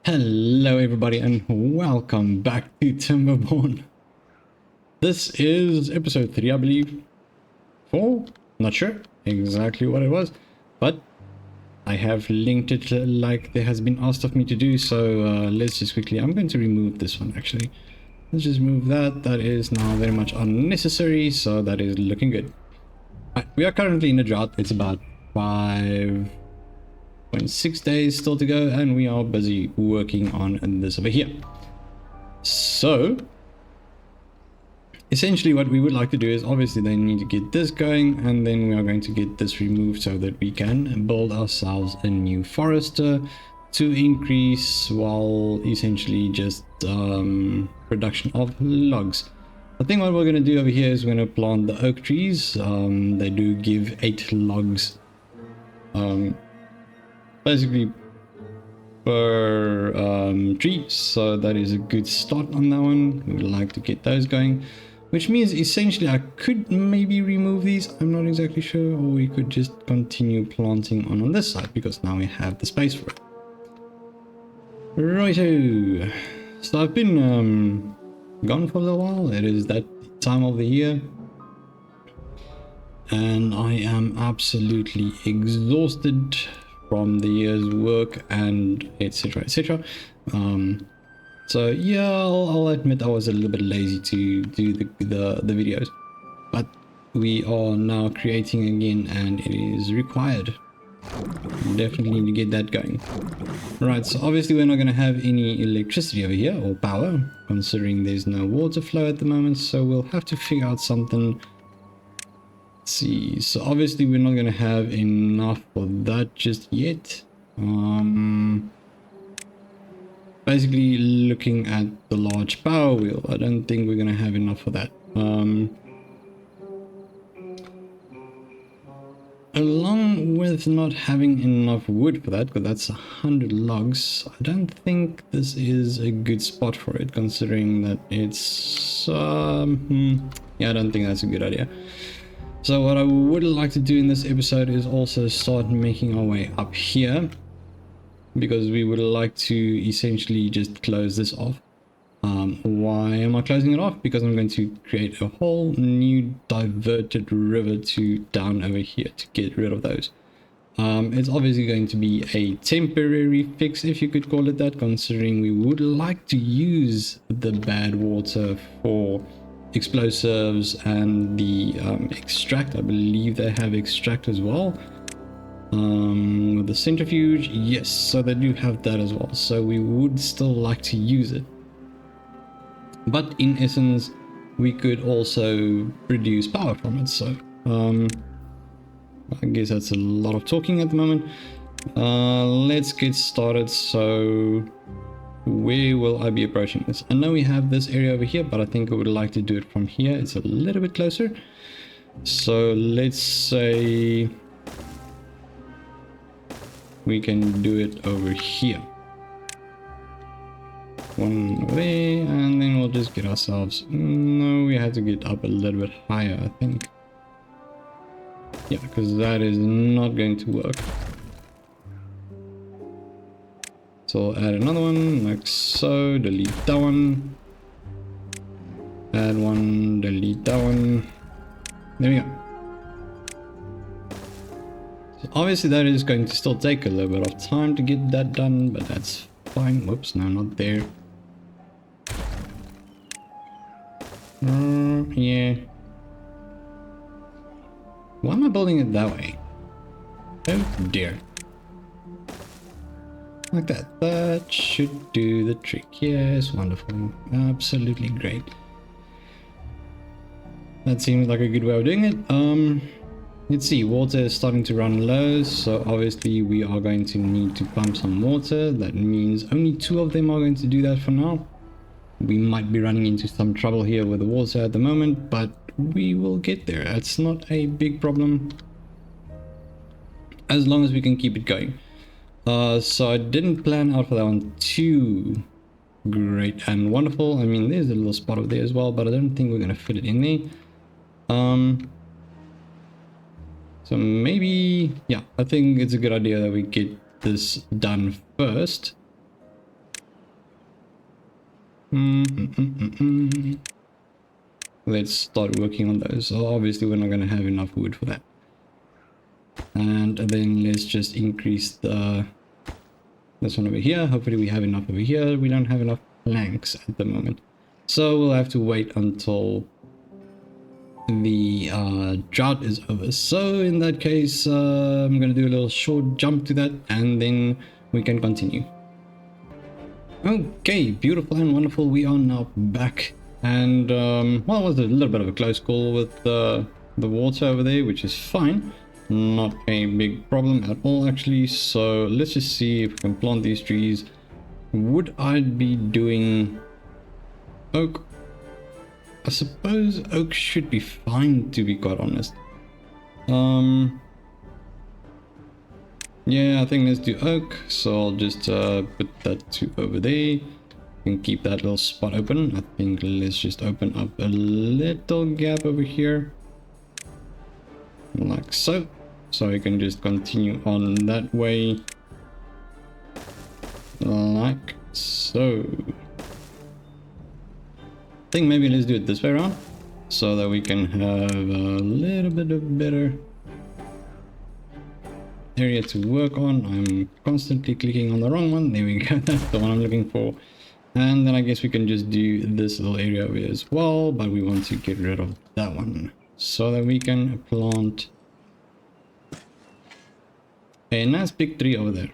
Hello everybody and welcome back to TIMBERBORN. This is episode 3, I believe. 4? Not sure exactly what it was, but I have linked it like there has been asked of me to do, so let's just quickly, I'm going to remove this one actually. Let's just move that. That is now very much unnecessary, so that is looking good. Right, we are currently in a drought. It's about 5.6 days still to go, and we are busy working on this over here. So essentially what we would like to do is obviously they need to get this going, and then we are going to get this removed so that we can build ourselves a new forester to increase, while essentially just production of logs. I think what we're going to do over here is we're going to plant the oak trees. They do give 8 logs basically per tree, so that is a good start on that one. We would like to get those going, which means essentially I could maybe remove these, I'm not exactly sure, or we could just continue planting on this side because now we have the space for it. Righto, so I've been gone for a little while. It is that time of the year and I am absolutely exhausted from the year's work and etc etc. So yeah, I'll admit I was a little bit lazy to do the videos, but we are now creating again and it is required. Definitely need to get that going. Right, so obviously we're not going to have any electricity over here or power, considering there's no water flow at the moment, so we'll have to figure out something. Let's see, so obviously we're not going to have enough for that just yet. Basically looking at the large power wheel, I don't think we're going to have enough for that. Along with not having enough wood for that, because that's 100 logs, I don't think this is a good spot for it, considering that it's yeah, I don't think that's a good idea. So what I would like to do in this episode is also start making our way up here, because we would like to essentially just close this off. Why am I closing it off? Because I'm going to create a whole new diverted river to down over here to get rid of those. It's obviously going to be a temporary fix, if you could call it that, considering we would like to use the bad water for explosives and the extract. I believe they have extract as well. With the centrifuge, yes, so they do have that as well, so we would still like to use it. But in essence, we could also produce power from it, so I guess that's a lot of talking at the moment. Let's get started. So where will I be approaching this? I know we have this area over here, but I think I would like to do it from here. It's a little bit closer. So let's say we can do it over here. One way, and then we'll just get ourselves, no, we have to get up a little bit higher, I think. Yeah, because that is not going to work. So I'll add another one like so, delete that one, add one, delete that one. There we go. So obviously that is going to still take a little bit of time to get that done, but that's fine. Whoops, no, not there. Yeah. Why am I building it that way? Oh dear. Like that. That should do the trick. Yes, wonderful. Absolutely great. That seems like a good way of doing it. Let's see, water is starting to run low, so obviously we are going to need to pump some water. That means only 2 of them are going to do that for now. We might be running into some trouble here with the water at the moment, but we will get there. It's not a big problem as long as we can keep it going. So I didn't plan out for that one too great and wonderful. I mean, there's a little spot over there as well, but I don't think we're going to fit it in there. So maybe, yeah, I think it's a good idea that we get this done first. Let's start working on those. So obviously we're not going to have enough wood for that. And then let's just increase this one over here. Hopefully we have enough over here. We don't have enough planks at the moment, so we'll have to wait until the drought is over. So in that case, I'm going to do a little short jump to that, and then we can continue. Okay, beautiful and wonderful. We are now back, and well, it was a little bit of a close call with the water over there, which is fine. Not a big problem at all, actually. So let's just see if we can plant these trees. Would I be doing oak? I suppose oak should be fine, to be quite honest. Yeah, I think let's do oak. So I'll just put that to over there and keep that little spot open. I think let's just open up a little gap over here, like so. So I can just continue on that way, like so. I think maybe let's do it this way around, so that we can have a little bit of better area to work on. I'm constantly clicking on the wrong one. There we go. That's the one I'm looking for. And then I guess we can just do this little area over here as well, but we want to get rid of that one so that we can plant a nice big tree over there.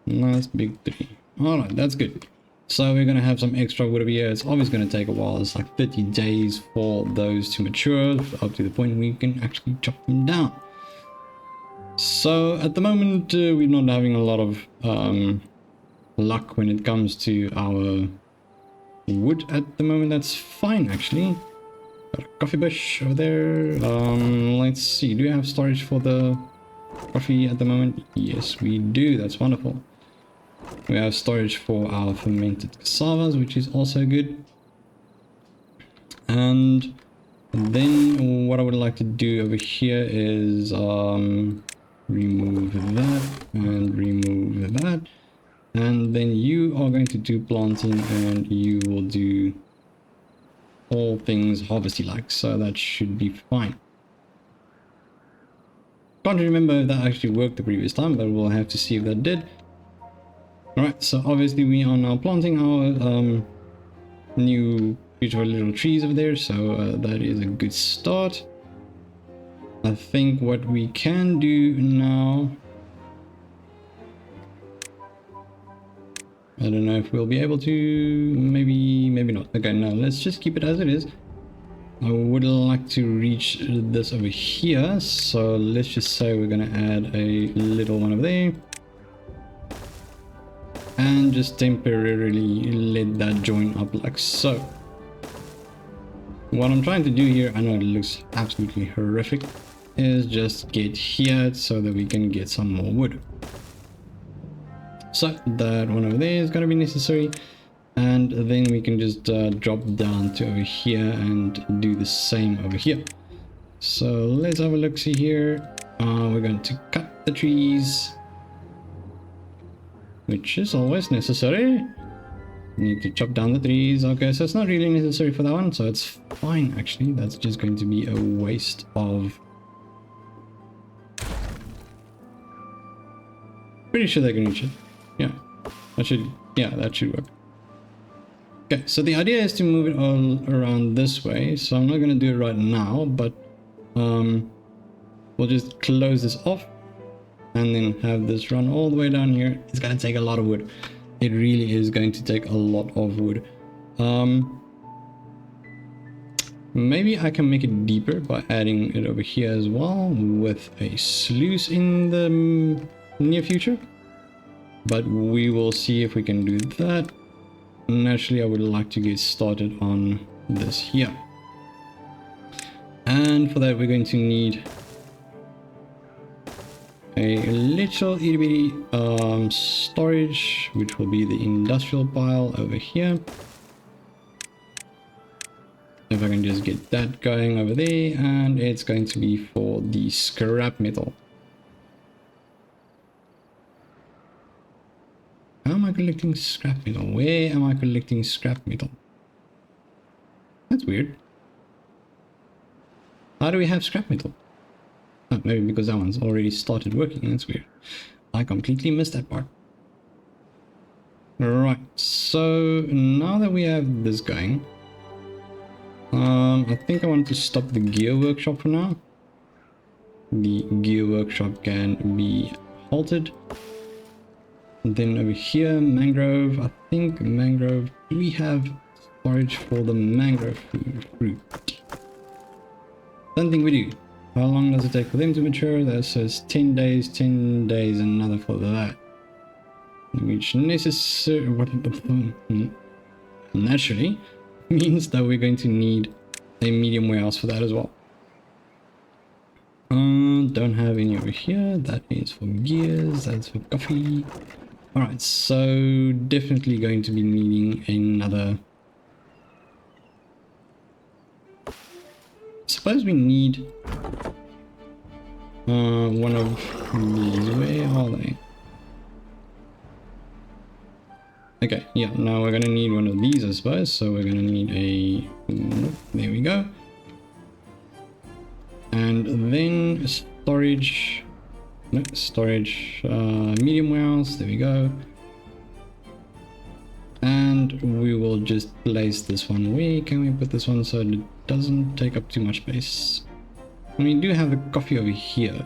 Nice big tree. All right, that's good. So we're going to have some extra wood over here. It's always going to take a while. It's like 30 days for those to mature up to the point we can actually chop them down. So at the moment, we're not having a lot of luck when it comes to our wood at the moment. That's fine, actually. Got a coffee bush over there. Let's see. Do we have storage for the coffee at the moment? Yes, we do. That's wonderful. We have storage for our fermented cassavas, which is also good. And then what I would like to do over here is remove that and remove that. And then you are going to do planting, and you will do all things harvesty like, so that should be fine. Can't remember if that actually worked the previous time, but we'll have to see if that did. Alright, so obviously we are now planting our new beautiful little trees over there, so that is a good start. I think what we can do now, I don't know if we'll be able to, maybe not. Okay, no, let's just keep it as it is. I would like to reach this over here, so let's just say we're gonna add a little one over there. And just temporarily let that join up like so. What I'm trying to do here, I know it looks absolutely horrific, is just get here so that we can get some more wood. So that one over there is going to be necessary, and then we can just drop down to over here and do the same over here. So let's have a look, see here. We're going to cut the trees, which is always necessary. Need to chop down the trees. Okay, so it's not really necessary for that one, so it's fine actually. That's just going to be a waste of... Pretty sure they can reach it. Yeah, that should work. Okay, so the idea is to move it all around this way, so I'm not going to do it right now, but we'll just close this off and then have this run all the way down here. It's going to take a lot of wood. It really is going to take a lot of wood. Maybe I can make it deeper by adding it over here as well with a sluice in the near future. But we will see if we can do that. Naturally, I would like to get started on this here. And for that, we're going to need a little itty bitty storage, which will be the industrial pile over here. If I can just get that going over there, and it's going to be for the scrap metal. How am I collecting scrap metal? Where am I collecting scrap metal? That's weird. How do we have scrap metal? Oh, maybe because that one's already started working. That's weird. I completely missed that part. Right, so now that we have this going, I think I want to stop the gear workshop for now. The gear workshop can be halted. And then over here, mangrove. I think mangrove. Do we have storage for the mangrove fruit? Don't think we do. How long does it take for them to mature? That says 10 days, 10 days, another for that. Which naturally means that we're going to need a medium warehouse for that as well. Don't have any over here. That is for gears, that's for coffee. Alright, so definitely going to be needing another. Suppose we need one of these. Where are they? Okay, yeah, now we're gonna need one of these, I suppose. So we're gonna need a. Nope, there we go. And then storage. No, storage, medium warehouse. There we go. And we will just place this one. Where can we put this one so it doesn't take up too much space? And we do have the coffee over here.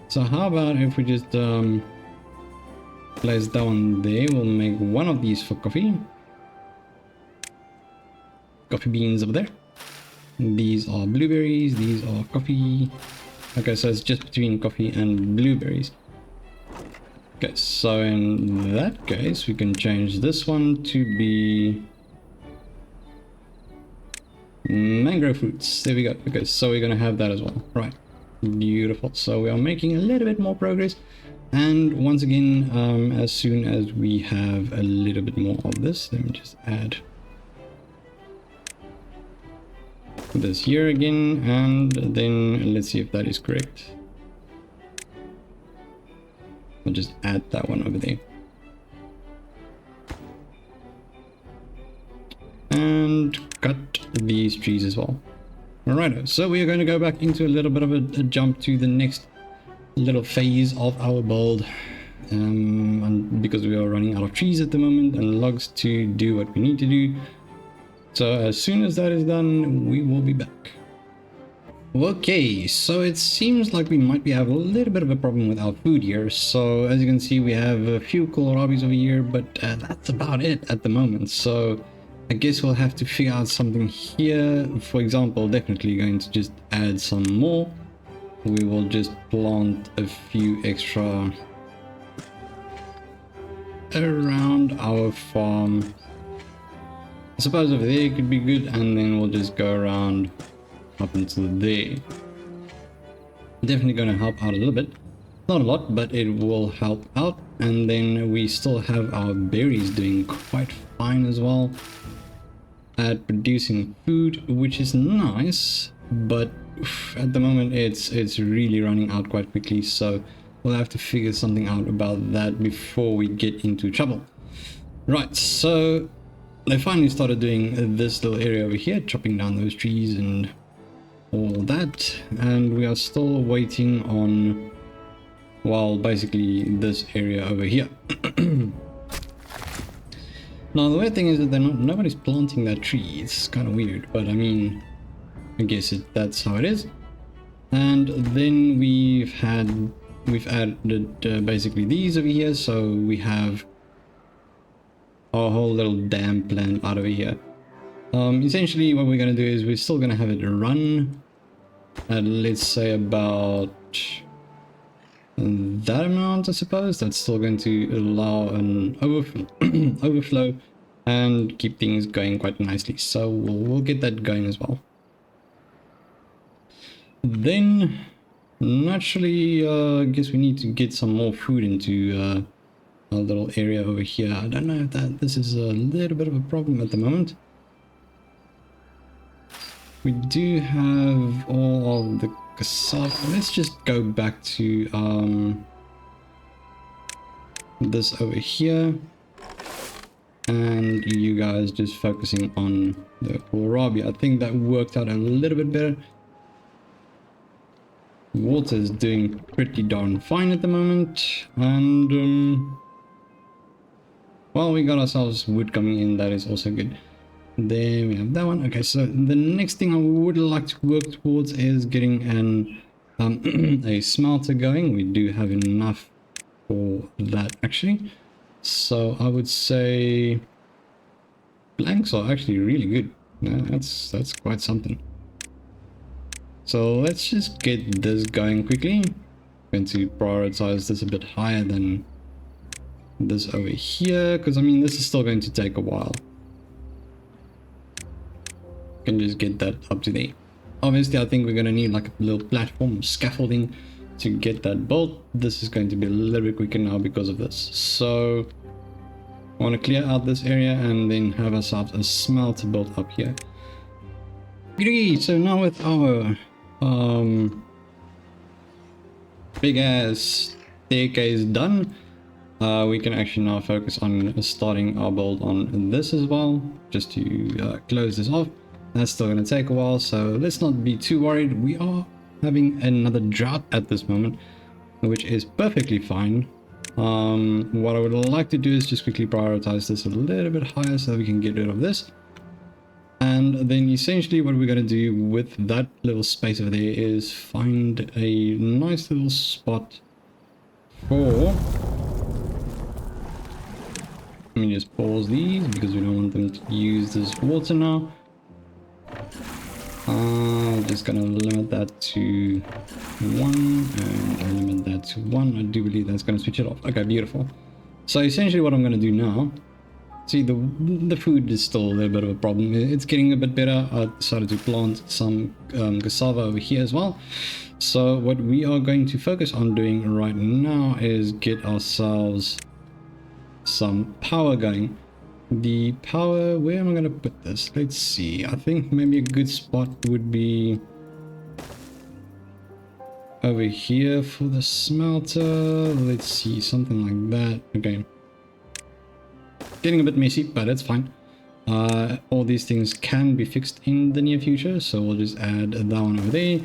So how about if we just place that one there? We'll make one of these for coffee. Coffee beans over there. These are blueberries. These are coffee. Okay, so it's just between coffee and blueberries. Okay, so in that case, we can change this one to be mango fruits. There we go. Okay, so we're gonna have that as well. Right, beautiful. So we are making a little bit more progress. And once again, as soon as we have a little bit more of this, let me just add this here again, and then let's see if that is correct. I'll just add that one over there. And cut these trees as well. Alright, so we are going to go back into a little bit of a jump to the next little phase of our build. And because we are running out of trees at the moment and logs to do what we need to do. So as soon as that is done, we will be back. Okay, so it seems like we might be having a little bit of a problem with our food here. So as you can see, we have a few kohlrabies over here, but that's about it at the moment. So I guess we'll have to figure out something here. For example, definitely going to just add some more. We will just plant a few extra around our farm. I suppose over there could be good, and then we'll just go around up until there. Definitely going to help out a little bit. Not a lot, but it will help out. And then we still have our berries doing quite fine as well at producing food, which is nice, but at the moment it's really running out quite quickly, so we'll have to figure something out about that before we get into trouble. Right, so they finally started doing this little area over here, chopping down those trees and all that, and we are still waiting on, well, basically this area over here. Now the weird thing is that nobody's planting that tree. It's kind of weird, but I mean, I guess that's how it is. And then we've added basically these over here, so we have our whole little dam plan out over here. Essentially what we're going to do is we're still going to have it run at, let's say, about that amount, I suppose. That's still going to allow an overflow and keep things going quite nicely, so we'll get that going as well. Then naturally I guess we need to get some more food into our little area over here. I don't know if this is a little bit of a problem at the moment. We do have all of the cassava. Let's just go back to this over here. and you guys just focusing on the kohlrabi. I think that worked out a little bit better. Water is doing pretty darn fine at the moment, and well, we got ourselves wood coming in. That is also good. There we have that one. Okay, so the next thing I would like to work towards is getting an a smelter going. We do have enough for that actually, so I would say blanks are actually really good. Yeah, that's quite something. So let's just get this going quickly. I'm going to prioritize this a bit higher than this over here, because I mean this is still going to take a while. Can just get that up to there. Obviously, I think we're going to need like a little platform scaffolding to get that built. This is going to be a little bit quicker now because of this. So I want to clear out this area and then have ourselves a smelter built up here. So now with our big ass staircase done, we can actually now focus on starting our build on this as well, just to close this off. That's still going to take a while, so let's not be too worried. We are having another drought at this moment, which is perfectly fine. What I would like to do is just quickly prioritize this a little bit higher so that we can get rid of this. And then essentially what we're going to do with that little space over there is find a nice little spot for... Let me just pause these because we don't want them to use this water now. Just gonna limit that to 1 and I'll limit that to 1. I do believe that's gonna switch it off. Okay, beautiful. So essentially what I'm gonna do now, see the food is still a little bit of a problem. It's getting a bit better. I decided to plant some cassava over here as well. So what we are going to focus on doing right now is get ourselves some power going. The power, where am I going to put this? Let's see. I think maybe a good spot would be over here for the smelter. Let's see, something like that. Okay. Getting a bit messy, but it's fine. All these things can be fixed in the near future, so we'll just add that one over there.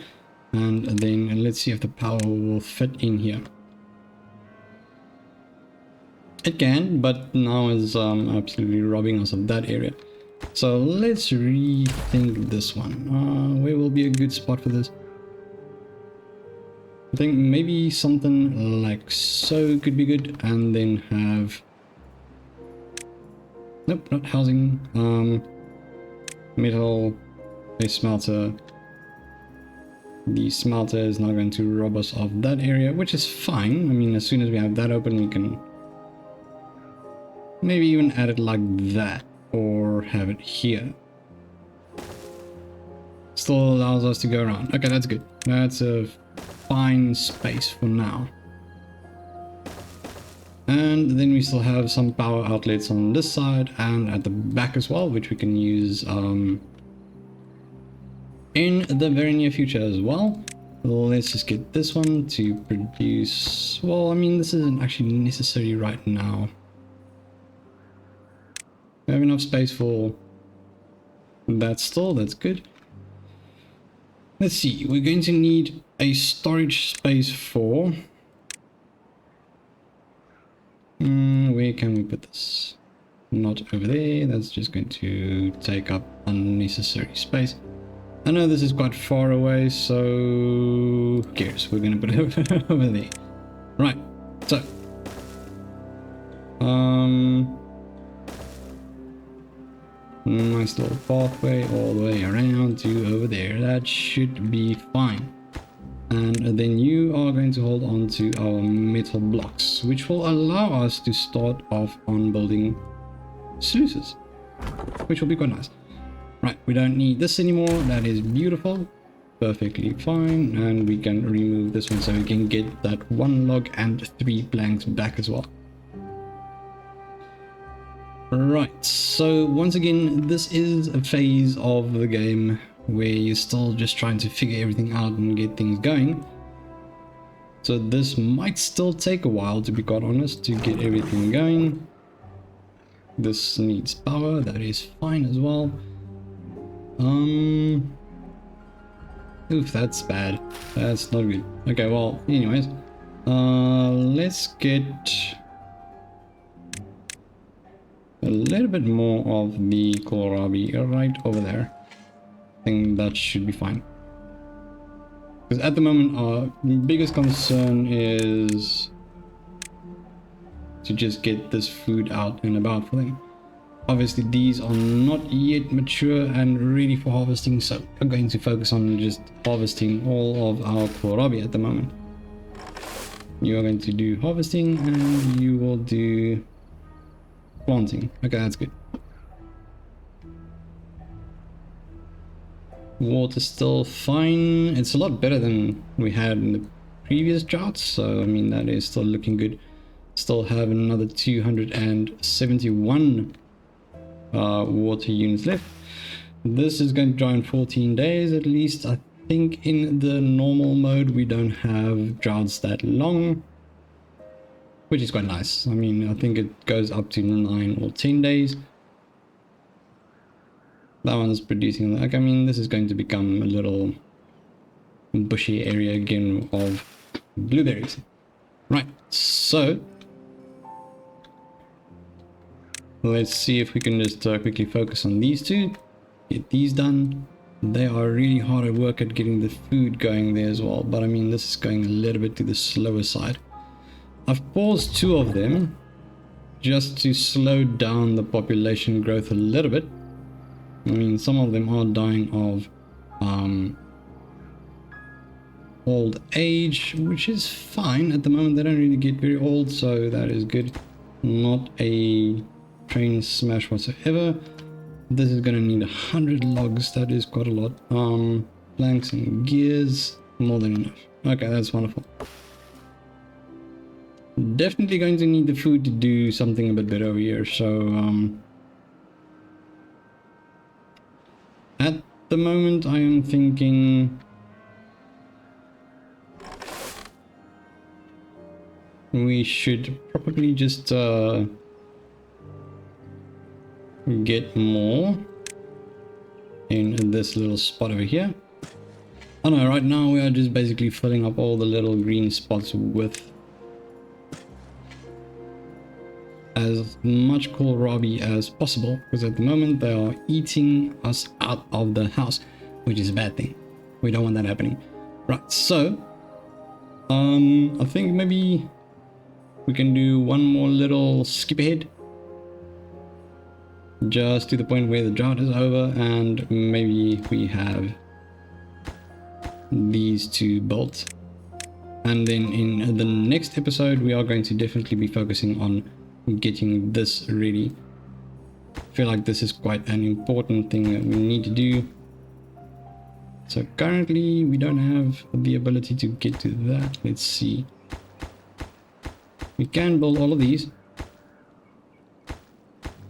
And then let's see if the power will fit in here. It can, but now is absolutely robbing us of that area. So let's rethink this one. Where will be a good spot for this? I think maybe something like so could be good, and then have... Nope, not housing. Metal, a smelter. The smelter is not going to rob us of that area, which is fine. I mean, as soon as we have that open, we can maybe even add it like that, or have it here. Still allows us to go around. Okay, that's good. That's a fine space for now. And then we still have some power outlets on this side and at the back as well, which we can use in the very near future as well. Let's just get this one to produce... Well, I mean, this isn't actually necessary right now. We have enough space for that still, that's good. Let's see, we're going to need a storage space for... where can we put this? Not over there, that's just going to take up unnecessary space. I know this is quite far away, so who cares? We're going to put it over there. Right, so... nice little pathway all the way around to over there. That should be fine. And then you are going to hold on to our metal blocks, which will allow us to start off on building sluices, which will be quite nice. Right, we don't need this anymore. That is beautiful. Perfectly fine. And we can remove this one so we can get that 1 log and 3 planks back as well. Right, so once again, this is a phase of the game where you're still just trying to figure everything out and get things going. So this might still take a while, to be quite honest, to get everything going. This needs power, that is fine as well. Oof, that's bad. That's not good. Okay, well, anyways, let's get a little bit more of the kohlrabi right over there. I think that should be fine. Because at the moment, our biggest concern is to just get this food out and about for them. Obviously, these are not yet mature and ready for harvesting, so we're going to focus on just harvesting all of our kohlrabi at the moment. You are going to do harvesting and you will do planting. Okay, that's good. Water's still fine. It's a lot better than we had in the previous droughts, so I mean that is still looking good. Still have another 271 water units left. This is going to dry in 14 days at least. I think in the normal mode we don't have droughts that long, which is quite nice. I mean, I think it goes up to 9 or 10 days. That one's producing, like, I mean, this is going to become a little bushy area again of blueberries. Right, so let's see if we can just quickly focus on these two, get these done. They are really hard at work at getting the food going there as well, but I mean, this is going a little bit to the slower side. I've paused 2 of them just to slow down the population growth a little bit. I mean, some of them are dying of old age, which is fine at the moment. They don't really get very old, so that is good. Not a train smash whatsoever. This is going to need 100 logs. That is quite a lot. Planks and gears, more than enough. Okay, that's wonderful. Definitely going to need the food to do something a bit better over here, so at the moment I am thinking we should probably just get more in this little spot over here. I don't know, right now we are just basically filling up all the little green spots with as much kohlrabi as possible, because at the moment they are eating us out of the house, which is a bad thing. We don't want that happening. Right, so I think maybe we can do one more little skip ahead just to the point where the drought is over, and maybe we have these 2 built, and then in the next episode we are going to definitely be focusing on getting this ready. I feel like this is quite an important thing that we need to do. So currently we don't have the ability to get to that. Let's see. We can build all of these,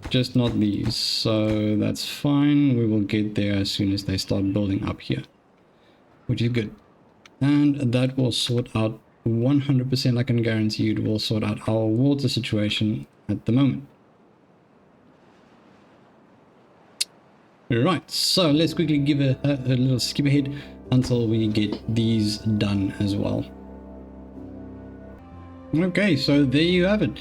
just not these, so that's fine. We will get there as soon as they start building up here, which is good, and that will sort out 100%. I can guarantee you it will sort out our water situation at the moment. Right, so let's quickly give a little skip ahead until we get these done as well. Okay, so there you have it.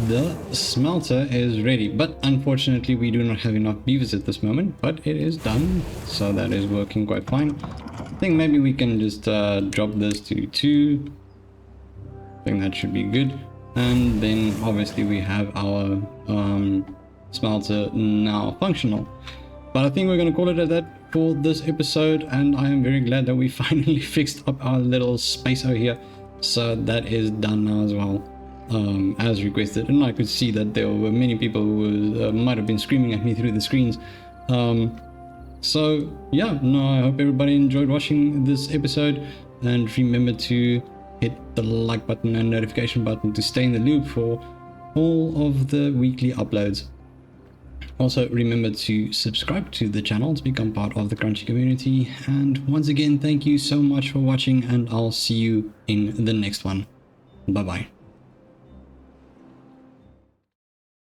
The smelter is ready, but unfortunately we do not have enough beavers at this moment, but it is done, so that is working quite fine. I think maybe we can just drop this to 2. I think that should be good. And then obviously we have our smelter now functional. But I think we're going to call it at that for this episode, and I am very glad that we finally fixed up our little space over here. So that is done now as well, as requested. And I could see that there were many people who might have been screaming at me through the screens. So yeah, no, I hope everybody enjoyed watching this episode, and remember to hit the like button and notification button to stay in the loop for all of the weekly uploads. Also remember to subscribe to the channel to become part of the Crunchy community, and once again thank you so much for watching, and I'll see you in the next one. Bye bye.